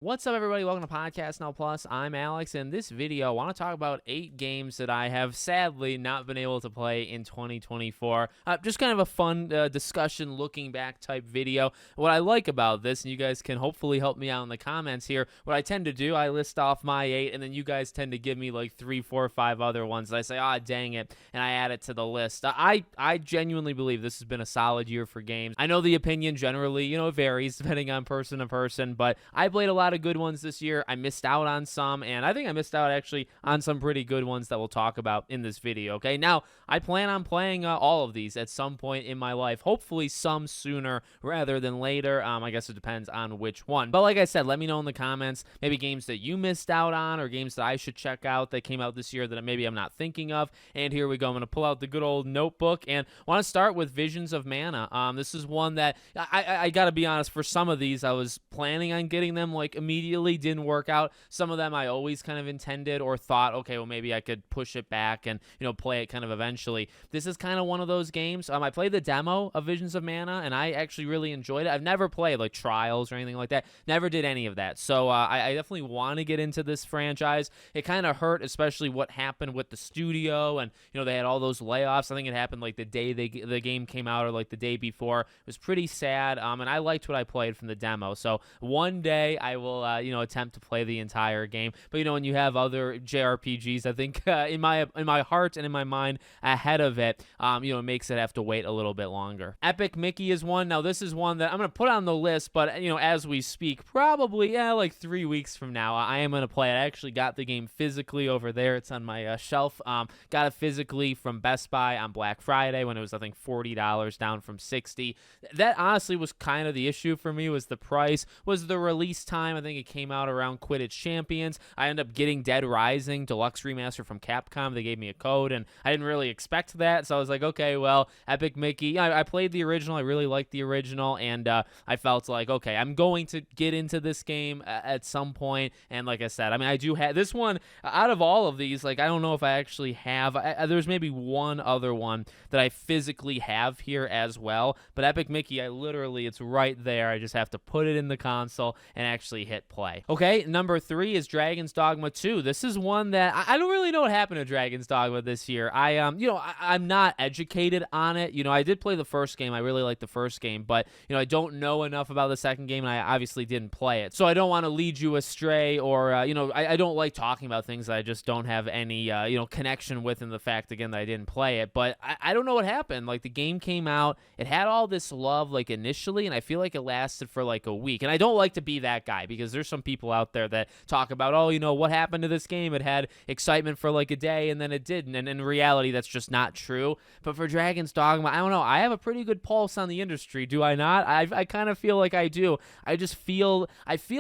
What's up, everybody? Welcome to Podcast Now Plus. I'm Alex. In this video, I want to talk about 8 games that I have sadly not been able to play in 2024. Just kind of a fun discussion, looking back type video. What I like about this, and you guys can hopefully help me out in the comments here, what I tend to do, I list off my 8, and then you guys tend to give me like 3, 4, 5 other ones. I say, dang it, and I add it to the list. I genuinely believe this has been a solid year for games. I know the opinion generally, varies depending on person to person, but I played a lot of good ones this year. I missed out on some, and I think I missed out actually on some pretty good ones that we'll talk about in this video. Okay, now I plan on playing all of these at some point in my life, hopefully some sooner rather than later. I guess it depends on which one, but like I said, let me know in the comments maybe games that you missed out on or games that I should check out that came out this year that maybe I'm not thinking of. And here we go. I'm going to pull out the good old notebook and want to start with Visions of Mana. This is one that I gotta be honest, for some of these I was planning on getting them like immediately, didn't work out. Some of them I always kind of intended or thought, okay, well, maybe I could push it back and play it kind of eventually. This is kind of one of those games. I played the demo of Visions of Mana and I actually really enjoyed it. I've never played like Trials or anything like that, never did any of that, so I definitely want to get into this franchise. It kind of hurt, especially what happened with the studio, and they had all those layoffs. I think it happened like the day the game came out or like the day before. It was pretty sad, and I liked what I played from the demo, so one day I will attempt to play the entire game. But when you have other JRPGs, I think in my heart and in my mind ahead of it, it makes it have to wait a little bit longer. Epic Mickey is one. Now this is one that I'm going to put on the list, but as we speak, probably like 3 weeks from now, I am going to play it. I actually got the game physically over there. It's on my shelf. Got it physically from Best Buy on Black Friday when it was, I think, $40 down from $60. That honestly was kind of the issue for me, was the price, was the release time. I think it came out around Quidditch Champions. I ended up getting Dead Rising Deluxe Remaster from Capcom. They gave me a code, and I didn't really expect that, so I was like, okay, well, Epic Mickey. I played the original. I really liked the original, and I felt like, okay, I'm going to get into this game at some point. And like I said, I do have this one out of all of these. Like, I don't know if I actually have. There's maybe one other one that I physically have here as well, but Epic Mickey, it's right there. I just have to put it in the console and actually hit play. Okay, number 3 is Dragon's Dogma 2. This is one that I don't really know what happened to Dragon's Dogma this year. I'm not educated on it. I did play the first game. I really liked the first game, but I don't know enough about the second game, and I obviously didn't play it. So I don't want to lead you astray, or I don't like talking about things that I just don't have any connection with, in the fact again that I didn't play it. But I don't know what happened. Like, the game came out, it had all this love like initially, and I feel like it lasted for like a week. And I don't like to be that guy, because there's some people out there that talk about, what happened to this game? It had excitement for like a day and then it didn't. And in reality, that's just not true. But for Dragon's Dogma, I don't know. I have a pretty good pulse on the industry, do I not? I kind of feel like I do. I feel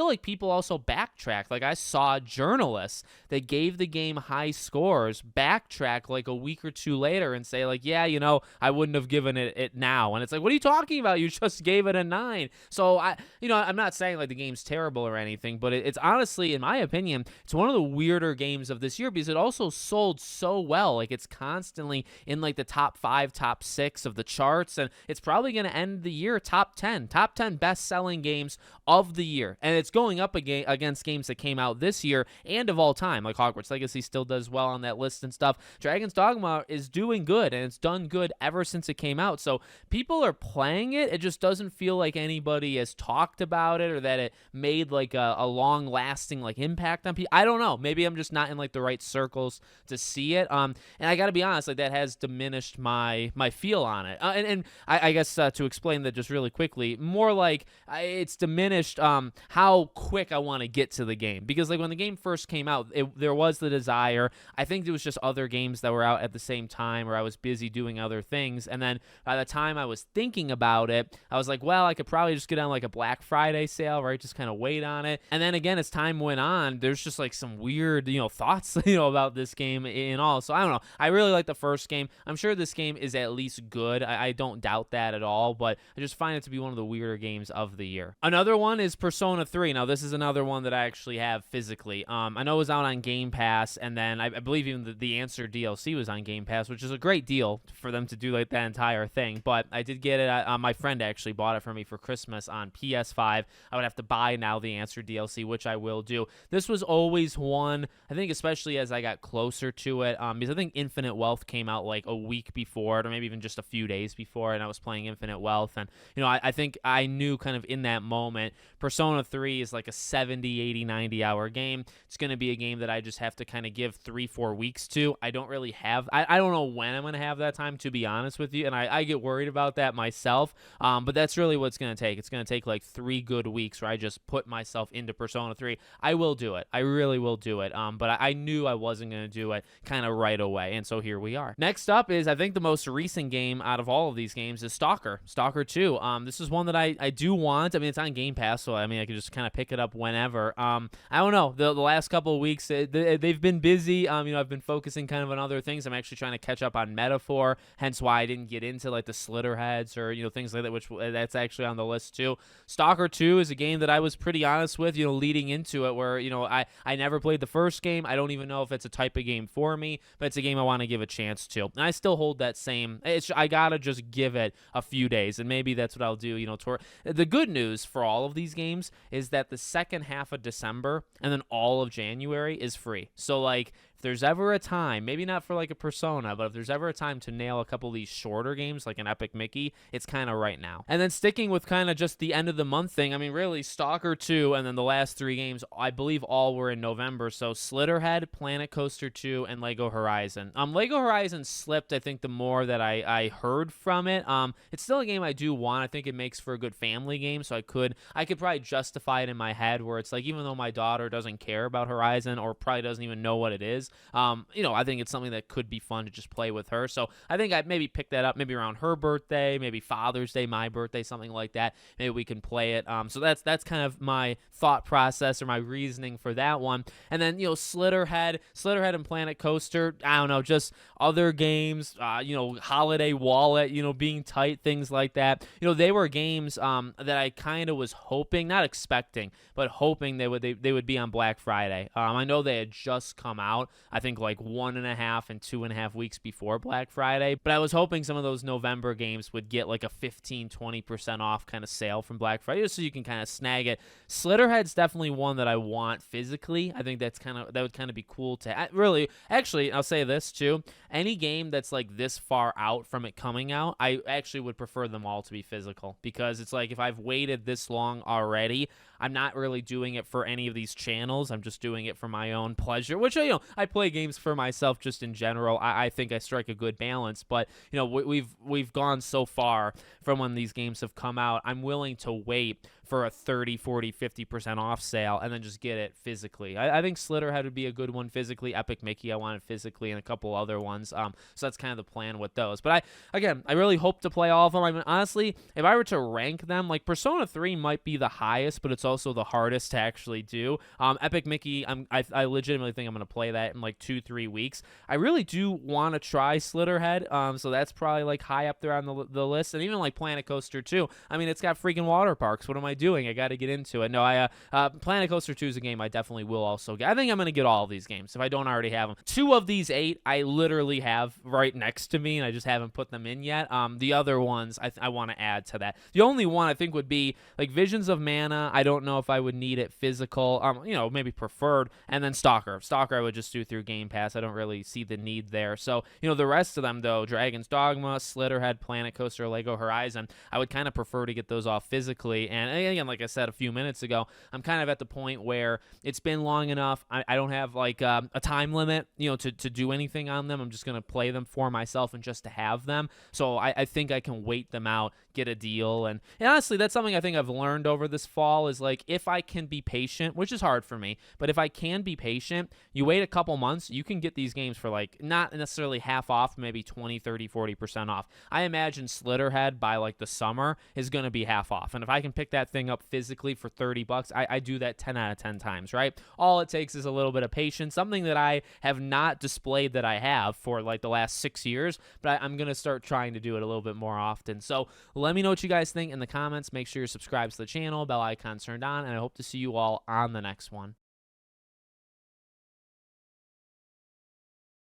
like people also backtrack. Like, I saw journalists that gave the game high scores backtrack like a week or two later and say like, yeah, I wouldn't have given it now. And it's like, what are you talking about? You just gave it a 9. So I'm not saying like the game's terrible or anything, but it's honestly, in my opinion, it's one of the weirder games of this year, because it also sold so well. Like, it's constantly in like the top 5, top 6 of the charts, and it's probably going to end the year top 10 best-selling games of the year. And it's going up against games that came out this year and of all time. Like, Hogwarts Legacy still does well on that list and stuff. Dragon's Dogma is doing good, and it's done good ever since it came out. So people are playing it. It just doesn't feel like anybody has talked about it, or that it made like a long-lasting like impact on people. I don't know. Maybe I'm just not in like the right circles to see it. And I got to be honest, like, that has diminished my feel on it. And I guess to explain that just really quickly, more like it's diminished how quick I want to get to the game. Because like when the game first came out, there was the desire. I think there was just other games that were out at the same time, or I was busy doing other things. And then by the time I was thinking about it, I was like, well, I could probably just get on like a Black Friday sale, right? Just kind of wait on it. And then again, as time went on, there's just like some weird, thoughts, about this game and all. So I don't know. I really like the first game. I'm sure this game is at least good. I don't doubt that at all, but I just find it to be one of the weirder games of the year. Another one is Persona 3. Now, this is another one that I actually have physically. I know it was out on Game Pass, and then I believe even the Answer DLC was on Game Pass, which is a great deal for them to do like that entire thing. But I did get it. My friend actually bought it for me for Christmas on PS5. I would have to buy now the the Answer DLC, which I will do. This was always one, I think, especially as I got closer to it, because I think Infinite Wealth came out like a week before it, or maybe even just a few days before, and I was playing Infinite Wealth, and I think I knew kind of in that moment Persona 3 is like a 70, 80, 90 hour game. It's going to be a game that I just have to kind of give 3-4 weeks to. I don't really have, I don't know when I'm going to have that time, to be honest with you, and I get worried about that myself, but that's really what it's going to take. It's going to take like 3 good weeks where I just put myself into Persona 3. I will do it. I really will do it, but I knew I wasn't going to do it kind of right away, and so here we are. Next up is, I think, the most recent game out of all of these games is Stalker 2. This is one that I do want. I mean, it's on Game Pass, so I mean, I can just kind of pick it up whenever. I don't know. The last couple of weeks, they've been busy. I've been focusing kind of on other things. I'm actually trying to catch up on Metaphor, hence why I didn't get into like the Slitterheads or things like that, which that's actually on the list too. Stalker 2 is a game that I was pretty honest with, leading into it, where I never played the first game. I don't even know if it's a type of game for me, but it's a game I want to give a chance to. And I still hold that same. I gotta just give it a few days, and maybe that's what I'll do. The good news for all of these games is that the second half of December and then all of January is free. So like, if there's ever a time, maybe not for like a Persona, but if there's ever a time to nail a couple of these shorter games like an Epic Mickey, it's kind of right now. And then sticking with kind of just the end of the month thing, I mean, really, Stalker 2 and then the last 3 games, I believe all were in November. So Slitterhead, Planet Coaster 2, and Lego Horizon. Lego Horizon slipped, I think, the more that I heard from it. It's still a game I do want. I think it makes for a good family game, so I could probably justify it in my head, where it's like, even though my daughter doesn't care about Horizon or probably doesn't even know what it is, I think it's something that could be fun to just play with her. So I think I'd maybe pick that up maybe around her birthday, maybe Father's Day, my birthday, something like that. Maybe we can play it. So that's kind of my thought process or my reasoning for that one. And then, Slitterhead and Planet Coaster, I don't know, just other games, Holiday Wallet, being tight, things like that. They were games that I kind of was hoping, not expecting, but hoping they would be on Black Friday. I know they had just come out, I think like 1.5 and 2.5 weeks before Black Friday, but I was hoping some of those November games would get like a 15-20% off kind of sale from Black Friday, just so you can kind of snag it. Slitterhead's definitely one that I want physically. I think that would kind of be cool to really. Actually, I'll say this too: any game that's like this far out from it coming out, I actually would prefer them all to be physical, because it's like, if I've waited this long already, I'm not really doing it for any of these channels. I'm just doing it for my own pleasure, which I play games for myself just in general. I think I strike a good balance, but we've gone so far from when these games have come out. I'm willing to wait for a 30, 40, 50% off sale and then just get it physically. I think Slitterhead would be a good one physically. Epic Mickey, I want it physically, and a couple other ones. So that's kind of the plan with those. But I really hope to play all of them. I mean, honestly, if I were to rank them, like Persona 3 might be the highest, but it's also the hardest to actually do. Epic Mickey, I legitimately think I'm going to play that in like 2-3 weeks. I really do want to try Slitterhead, so that's probably like high up there on the list. And even like Planet Coaster 2. I mean, it's got freaking water parks. What am I doing? I got to get into it. No, Planet Coaster 2 is a game I definitely will also get. I think I'm going to get all of these games if I don't already have them. 2 of these 8 I literally have right next to me, and I just haven't put them in yet. The other ones I want to add to that. The only one I think would be like Visions of Mana. I don't know if I would need it physical, maybe preferred. And then Stalker I would just do through Game Pass. I don't really see the need there. So, the rest of them though, Dragon's Dogma, Slitterhead, Planet Coaster, Lego Horizon, I would kind of prefer to get those off physically. And again, like I said a few minutes ago, I'm kind of at the point where it's been long enough. I don't have like a time limit, to do anything on them. I'm just going to play them for myself and just to have them. So I think I can wait them out, get a deal. And honestly, that's something I think I've learned over this fall, is like, if I can be patient, which is hard for me, but if I can be patient, you wait a couple months, you can get these games for like not necessarily half off, maybe 20, 30, 40% off. I imagine Slitterhead by like the summer is going to be half off. And if I can pick that thing up physically for $30, I do that 10 out of 10 times, right? All it takes is a little bit of patience, something that I have not displayed that I have for like the last 6 years, but I'm going to start trying to do it a little bit more often. So let me know what you guys think in the comments. Make sure you're subscribed to the channel, bell icon turned on, and I hope to see you all on the next one.